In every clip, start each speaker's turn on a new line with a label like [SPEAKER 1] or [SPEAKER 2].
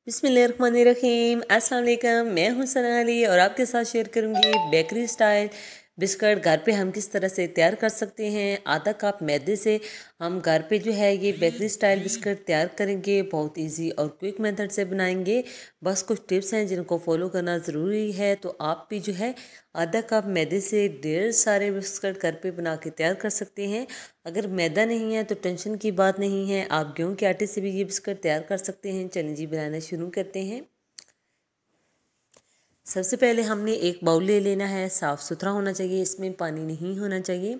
[SPEAKER 1] बिस्मिल्लाहिर्रहमानिर्रहीम। अस्सलाम वालेकुम। मैं हूं सना अली और आपके साथ शेयर करूंगी बेकरी स्टाइल बिस्किट घर पे हम किस तरह से तैयार कर सकते हैं। आधा कप मैदे से हम घर पे जो है ये बेकरी स्टाइल बिस्किट तैयार करेंगे। बहुत इजी और क्विक मेथड से बनाएंगे। बस कुछ टिप्स हैं जिनको फॉलो करना ज़रूरी है। तो आप भी जो है आधा कप मैदे से ढेर सारे बिस्किट घर पे बना के तैयार कर सकते हैं। अगर मैदा नहीं है तो टेंशन की बात नहीं है, आप गेहूं के आटे से भी ये बिस्किट तैयार कर सकते हैं। चलिए जी बनाना शुरू करते हैं। सबसे पहले हमने एक बाउल ले लेना है, साफ़ सुथरा होना चाहिए, इसमें पानी नहीं होना चाहिए।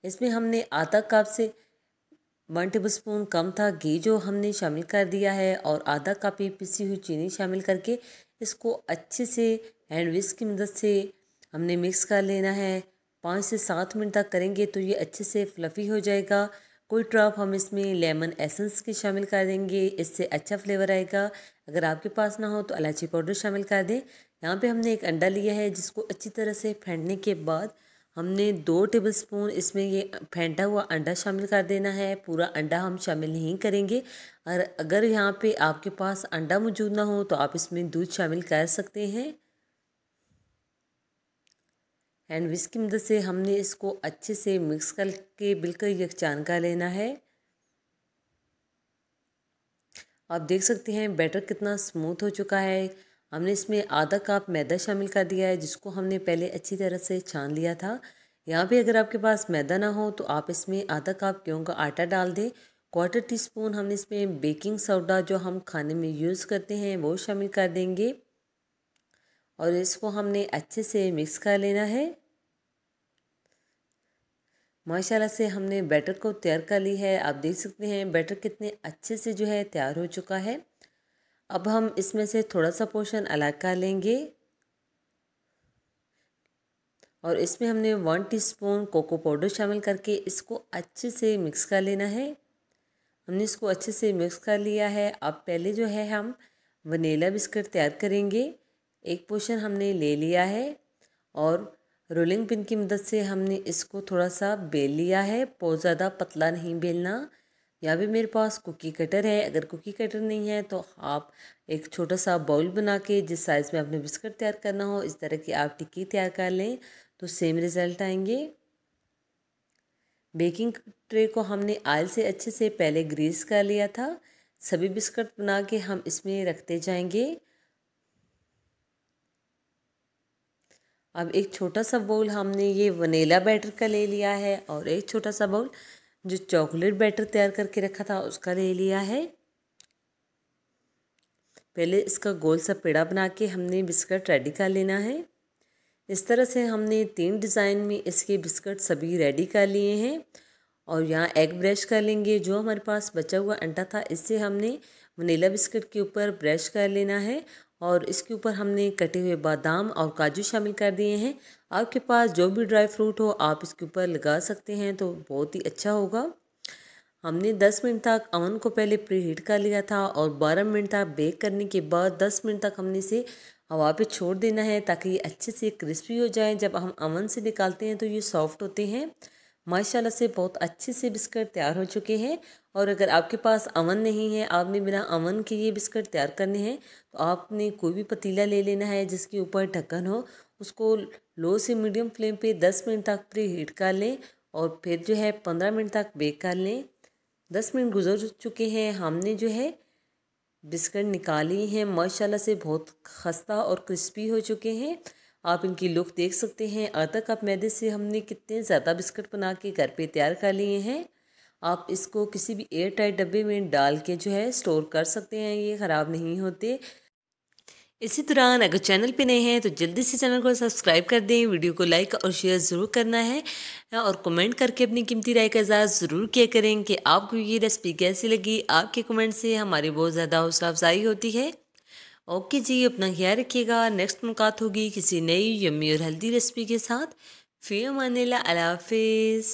[SPEAKER 1] इसमें हमने आधा कप से 1 टेबलस्पून कम था घी जो हमने शामिल कर दिया है और आधा कप ही पिसी हुई चीनी शामिल करके इसको अच्छे से हैंड विस्क की मदद से हमने मिक्स कर लेना है। 5 से 7 मिनट तक करेंगे तो ये अच्छे से फ्लफ़ी हो जाएगा। कोई ड्रॉप हम इसमें लेमन एसेंस की शामिल कर देंगे, इससे अच्छा फ्लेवर आएगा। अगर आपके पास ना हो तो इलायची पाउडर शामिल कर दें। यहाँ पे हमने एक अंडा लिया है जिसको अच्छी तरह से फेंटने के बाद हमने 2 टेबलस्पून इसमें ये फेंटा हुआ अंडा शामिल कर देना है। पूरा अंडा हम शामिल नहीं करेंगे और अगर यहाँ पे आपके पास अंडा मौजूद ना हो तो आप इसमें दूध शामिल कर सकते हैं। हैंड विस्क की मदद से हमने इसको अच्छे से मिक्स करके बिल्कुल यकजान कर लेना है। आप देख सकते हैं बैटर कितना स्मूथ हो चुका है। हमने इसमें आधा कप मैदा शामिल कर दिया है जिसको हमने पहले अच्छी तरह से छान लिया था। यहाँ पे अगर आपके पास मैदा ना हो तो आप इसमें आधा कप गेहूं का आटा डाल दें। 1/4 टीस्पून हमने इसमें बेकिंग सोडा जो हम खाने में यूज़ करते हैं वो शामिल कर देंगे और इसको हमने अच्छे से मिक्स कर लेना है। माशाल्लाह से हमने बैटर को तैयार कर ली है। आप देख सकते हैं बैटर कितने अच्छे से जो है तैयार हो चुका है। अब हम इसमें से थोड़ा सा पोर्शन अलग कर लेंगे और इसमें हमने 1 टीस्पून कोको पाउडर शामिल करके इसको अच्छे से मिक्स कर लेना है। हमने इसको अच्छे से मिक्स कर लिया है। अब पहले जो है हम वनीला बिस्किट तैयार करेंगे। एक पोर्शन हमने ले लिया है और रोलिंग पिन की मदद से हमने इसको थोड़ा सा बेल लिया है। बहुत ज़्यादा पतला नहीं बेलना। यहाँ पे मेरे पास कुकी कटर है। अगर कुकी कटर नहीं है तो आप एक छोटा सा बाउल बना के जिस साइज़ में आपने बिस्किट तैयार करना हो इस तरह की आप टिक्की तैयार कर लें तो सेम रिज़ल्ट आएंगे। बेकिंग ट्रे को हमने ऑयल से अच्छे से पहले ग्रीस कर लिया था। सभी बिस्किट बना के हम इसमें रखते जाएंगे। अब एक छोटा सा बाउल हमने ये वनीला बैटर का ले लिया है और एक छोटा सा बाउल जो चॉकलेट बैटर तैयार करके रखा था उसका ले लिया है। पहले इसका गोल सा पेड़ा बना के हमने बिस्किट रेडी कर लेना है। इस तरह से हमने 3 डिज़ाइन में इसके बिस्किट सभी रेडी कर लिए हैं और यहाँ एग ब्रश कर लेंगे। जो हमारे पास बचा हुआ अंडा था इससे हमने वनीला बिस्किट के ऊपर ब्रश कर लेना है और इसके ऊपर हमने कटे हुए बादाम और काजू शामिल कर दिए हैं। आपके पास जो भी ड्राई फ्रूट हो आप इसके ऊपर लगा सकते हैं तो बहुत ही अच्छा होगा। हमने 10 मिनट तक अवन को पहले प्री हीट कर लिया था और 12 मिनट तक बेक करने के बाद 10 मिनट तक हमने इसे हवा पे छोड़ देना है ताकि ये अच्छे से क्रिस्पी हो जाए। जब हम अवन से निकालते हैं तो ये सॉफ्ट होते हैं। माशाल्लाह से बहुत अच्छे से बिस्किट तैयार हो चुके हैं। और अगर आपके पास अवन नहीं है, आपने बिना अवन के ये बिस्किट तैयार करने हैं तो आपने कोई भी पतीला ले लेना है जिसके ऊपर ढक्कन हो। उसको लो से मीडियम फ्लेम पे 10 मिनट तक प्री हीट कर लें और फिर जो है 15 मिनट तक बेक कर लें। 10 मिनट गुजर चुके हैं। हमने जो है बिस्किट निकाली हैं। माशाल्लाह से बहुत खस्ता और क्रिस्पी हो चुके हैं। आप इनकी लुक देख सकते हैं। आधा कप मैदे से हमने कितने ज़्यादा बिस्किट बना के घर पे तैयार कर लिए हैं। आप इसको किसी भी एयर टाइट डब्बे में डाल के जो है स्टोर कर सकते हैं, ये ख़राब नहीं होते। इसी दौरान अगर चैनल पे नए हैं तो जल्दी से चैनल को सब्सक्राइब कर दें, वीडियो को लाइक और शेयर ज़रूर करना है और कमेंट करके अपनी कीमती राय का इज़हार ज़रूर किया करें कि आपको ये रेसिपी कैसी लगी। आपके कमेंट से हमारी बहुत ज़्यादा हौसला अफजाई होती है। ओके जी, अपना ख्याल रखिएगा। नेक्स्ट मुलाकात होगी किसी नई यम्मी और हेल्दी रेसिपी के साथ। फ़ी अमानिल्लाह, अल्लाह हाफिज़।